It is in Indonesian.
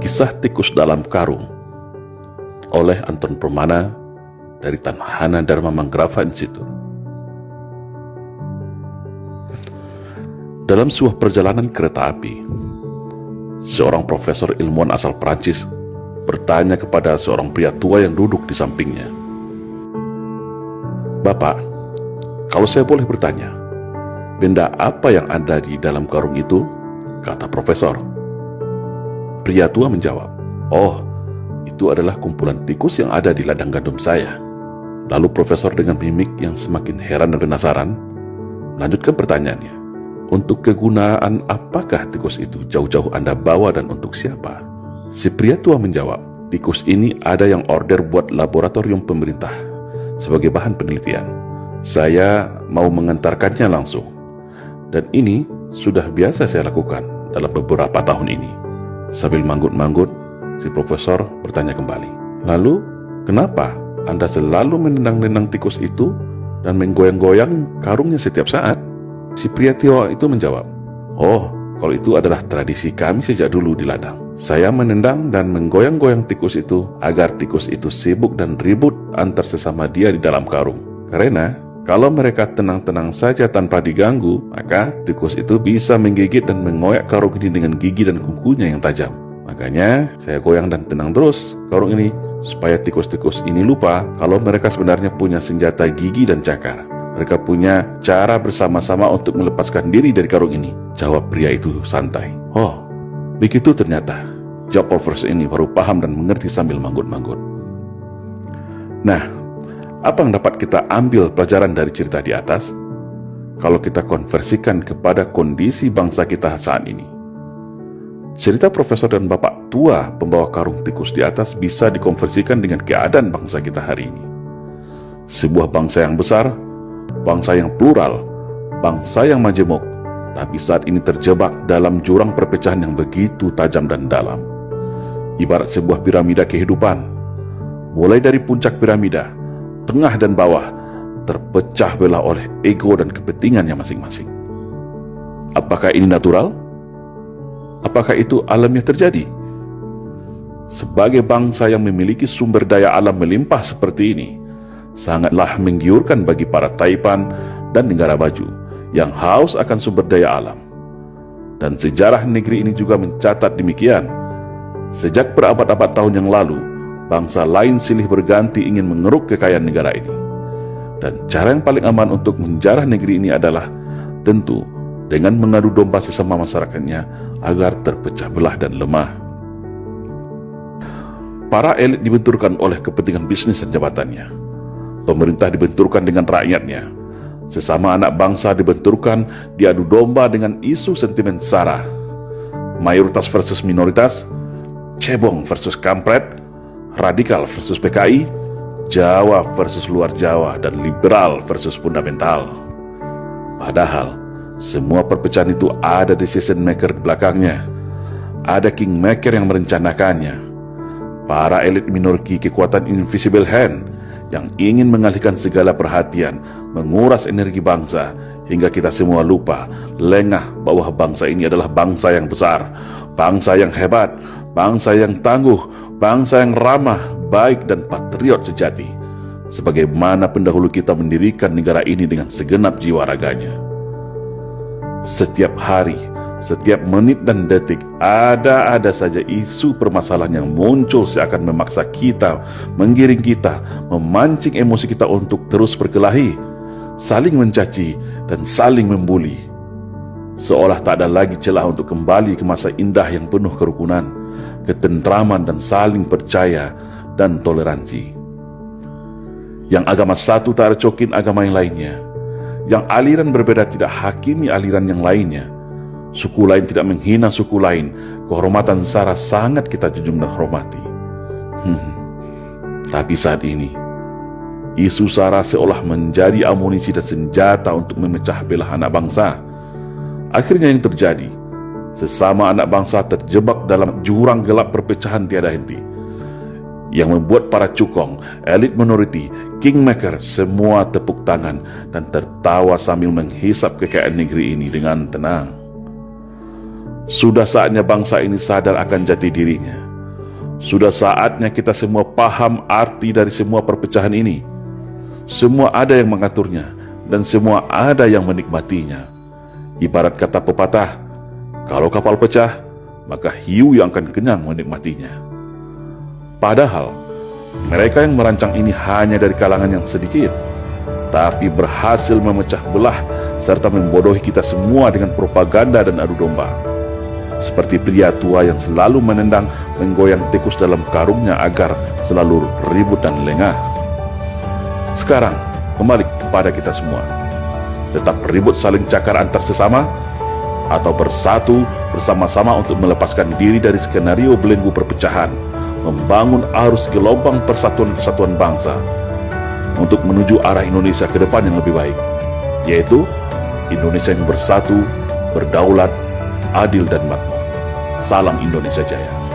Kisah Tikus Dalam Karung oleh Anton Permana dari Tanhana Dharma Manggrava Institute. Dalam sebuah perjalanan kereta api, seorang profesor ilmuwan asal Prancis bertanya kepada seorang pria tua yang duduk di sampingnya, "Bapak, kalau saya boleh bertanya, benda apa yang ada di dalam karung itu?" kata profesor. Pria tua menjawab, "Oh, itu adalah kumpulan tikus yang ada di ladang gandum saya." Lalu profesor dengan mimik yang semakin heran dan penasaran melanjutkan pertanyaannya, "Untuk kegunaan apakah tikus itu jauh-jauh Anda bawa dan untuk siapa?" Si pria tua menjawab, "Tikus ini ada yang order buat laboratorium pemerintah sebagai bahan penelitian. Saya mau mengantarkannya langsung. Dan ini sudah biasa saya lakukan dalam beberapa tahun ini." Sambil manggut-manggut, si profesor bertanya kembali, "Lalu, kenapa Anda selalu menendang-nendang tikus itu dan menggoyang-goyang karungnya setiap saat?" Si pria tua itu menjawab, "Oh, kalau itu adalah tradisi kami sejak dulu di ladang. Saya menendang dan menggoyang-goyang tikus itu agar tikus itu sibuk dan ribut antar sesama dia di dalam karung. Karena kalau mereka tenang-tenang saja tanpa diganggu, maka tikus itu bisa menggigit dan mengoyak karung ini dengan gigi dan kukunya yang tajam. Makanya saya goyang dan tenang terus karung ini supaya tikus-tikus ini lupa kalau mereka sebenarnya punya senjata gigi dan cakar. Mereka punya cara bersama-sama untuk melepaskan diri dari karung ini," jawab pria itu santai. "Oh, begitu ternyata," jawab profesor ini baru paham dan mengerti sambil manggut-manggut. Nah, apa yang dapat kita ambil pelajaran dari cerita di atas kalau kita konversikan kepada kondisi bangsa kita saat ini? Cerita profesor dan bapak tua pembawa karung tikus di atas bisa dikonversikan dengan keadaan bangsa kita hari ini. Sebuah bangsa yang besar, bangsa yang plural, bangsa yang majemuk, tapi saat ini terjebak dalam jurang perpecahan yang begitu tajam dan dalam. Ibarat sebuah piramida kehidupan, mulai dari puncak piramida, tengah dan bawah terpecah belah oleh ego dan kepentingannya masing-masing. Apakah ini natural? Apakah itu alamiah terjadi? Sebagai bangsa yang memiliki sumber daya alam melimpah seperti ini, sangatlah menggiurkan bagi para taipan dan negara maju yang haus akan sumber daya alam. Dan sejarah negeri ini juga mencatat demikian. Sejak berabad-abad tahun yang lalu, bangsa lain silih berganti ingin mengeruk kekayaan negara ini. Dan cara yang paling aman untuk menjarah negeri ini adalah tentu dengan mengadu domba sesama masyarakatnya agar terpecah belah dan lemah. Para elit dibenturkan oleh kepentingan bisnis dan jabatannya. Pemerintah dibenturkan dengan rakyatnya. Sesama anak bangsa dibenturkan diadu domba dengan isu sentimen sara. Mayoritas versus minoritas, cebong versus kampret, radikal versus PKI, Jawa versus luar Jawa, dan liberal versus fundamental. Padahal semua perpecahan itu ada decision maker di belakangnya. Ada kingmaker yang merencanakannya. Para elit memiliki kekuatan invisible hand yang ingin mengalihkan segala perhatian, menguras energi bangsa, hingga kita semua lupa, lengah bahwa bangsa ini adalah bangsa yang besar, bangsa yang hebat, bangsa yang tangguh, bangsa yang ramah, baik dan patriot sejati, sebagaimana pendahulu kita mendirikan negara ini dengan segenap jiwa raganya. Setiap hari, setiap menit dan detik, ada saja isu permasalahan yang muncul seakan memaksa kita, menggiring kita, memancing emosi kita untuk terus berkelahi, saling mencaci, dan saling membuli. Seolah tak ada lagi celah untuk kembali ke masa indah yang penuh kerukunan, ketentraman, dan saling percaya dan toleransi. Yang agama satu tak recokin agama yang lainnya. Yang aliran berbeda tidak hakimi aliran yang lainnya. Suku lain tidak menghina suku lain. Kehormatan sara sangat kita junjung dan hormati. Tapi saat ini, isu sara seolah menjadi amunisi dan senjata untuk memecah belah anak bangsa. Akhirnya yang terjadi, sesama anak bangsa terjebak dalam jurang gelap perpecahan tiada henti, yang membuat para cukong, elit minority, kingmaker semua tepuk tangan dan tertawa sambil menghisap kekayaan negeri ini dengan tenang. Sudah saatnya bangsa ini sadar akan jati dirinya. Sudah saatnya kita semua paham arti dari semua perpecahan ini. Semua ada yang mengaturnya, dan semua ada yang menikmatinya. Ibarat kata pepatah, kalau kapal pecah, maka hiu yang akan kenyang menikmatinya. Padahal, mereka yang merancang ini hanya dari kalangan yang sedikit, tapi berhasil memecah belah serta membodohi kita semua dengan propaganda dan adu domba. Seperti pria tua yang selalu menendang menggoyang tikus dalam karungnya agar selalu ribut dan lengah. Sekarang, kembali kepada kita semua. Tetap ribut saling cakar antar sesama, atau bersatu bersama-sama untuk melepaskan diri dari skenario belenggu perpecahan, membangun arus gelombang persatuan kesatuan bangsa untuk menuju arah Indonesia ke depan yang lebih baik, yaitu Indonesia yang bersatu, berdaulat, adil dan makmur. Salam Indonesia Jaya.